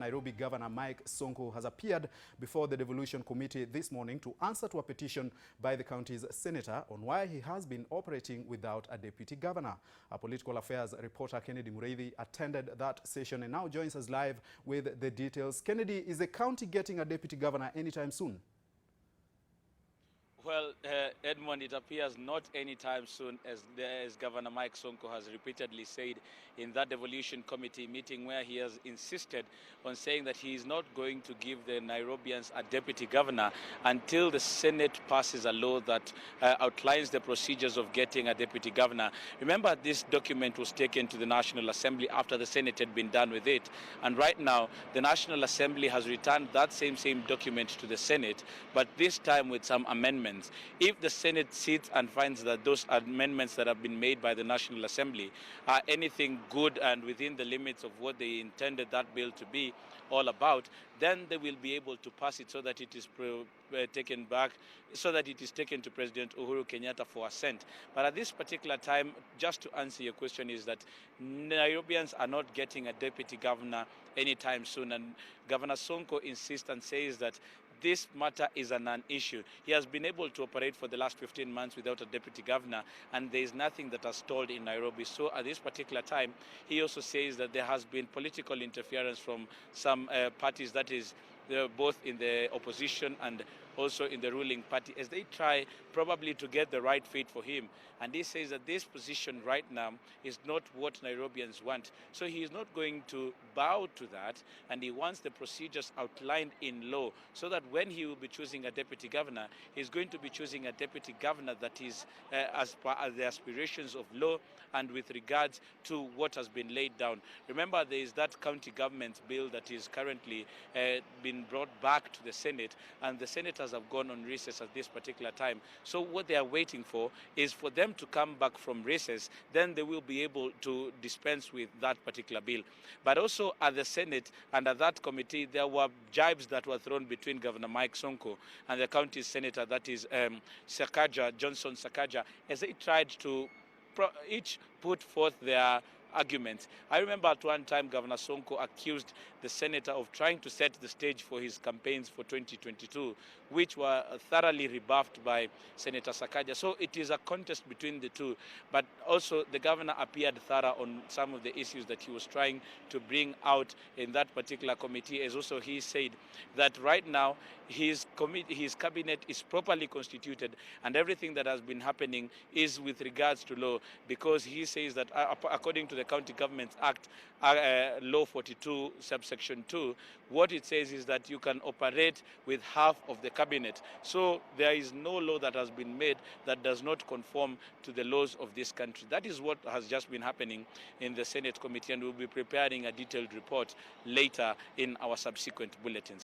Nairobi Governor Mike Sonko has appeared before the devolution committee this morning to answer to a petition by the county's senator on why he has been operating without a deputy governor. Our political affairs reporter Kennedy Mureithi attended that session and now joins us live with the details. Kennedy, is the county getting a deputy governor anytime soon? Well, Edmond, it appears not anytime soon, as Governor Mike Sonko has repeatedly said in that devolution committee meeting, where he has insisted on saying that he is not going to give the Nairobians a deputy governor until the Senate passes a law that outlines the procedures of getting a deputy governor. Remember, this document was taken to the National Assembly after the Senate had been done with it. And right now, the National Assembly has returned that same document to the Senate, but this time with some amendments. If the Senate sits and finds that those amendments that have been made by the National Assembly are anything good and within the limits of what they intended that bill to be all about, then they will be able to pass it so that it is taken back, so that it is taken to President Uhuru Kenyatta for assent. But at this particular time, just to answer your question, is that Nairobians are not getting a deputy governor anytime soon. And Governor Sonko insists and says that this matter is a non-issue. He has been able to operate for the last 15 months without a deputy governor, and there is nothing that has stalled in Nairobi. So at this particular time, he also says that there has been political interference from some parties, that is, both in the opposition and also in the ruling party, as they try probably to get the right fit for him. And he says that this position right now is not what Nairobians want. So he is not going to bow to that, and he wants the procedures outlined in law so that when he will be choosing a deputy governor, he's going to be choosing a deputy governor that is as per the aspirations of law and with regards to what has been laid down. Remember, there is that county government bill that is currently been brought back to the Senate, and the senators have gone on recess at this particular time. So what they are waiting for is for them to come back from recess, then they will be able to dispense with that particular bill. But also at the Senate and at that committee, there were jibes that were thrown between Governor Mike Sonko and the county senator, that is Johnson Sakaja, as they tried to each put forth their arguments. I remember at one time Governor Sonko accused the senator of trying to set the stage for his campaigns for 2022, which were thoroughly rebuffed by Senator Sakaja. So it is a contest between the two. But also the governor appeared thorough on some of the issues that he was trying to bring out in that particular committee, as also he said that right now his cabinet is properly constituted and everything that has been happening is with regards to law, because he says that according to the County Governments Act, Law 42, subsection 2, what it says is that you can operate with half of the cabinet. So there is no law that has been made that does not conform to the laws of this country. That is what has just been happening in the Senate committee, and we'll be preparing a detailed report later in our subsequent bulletins.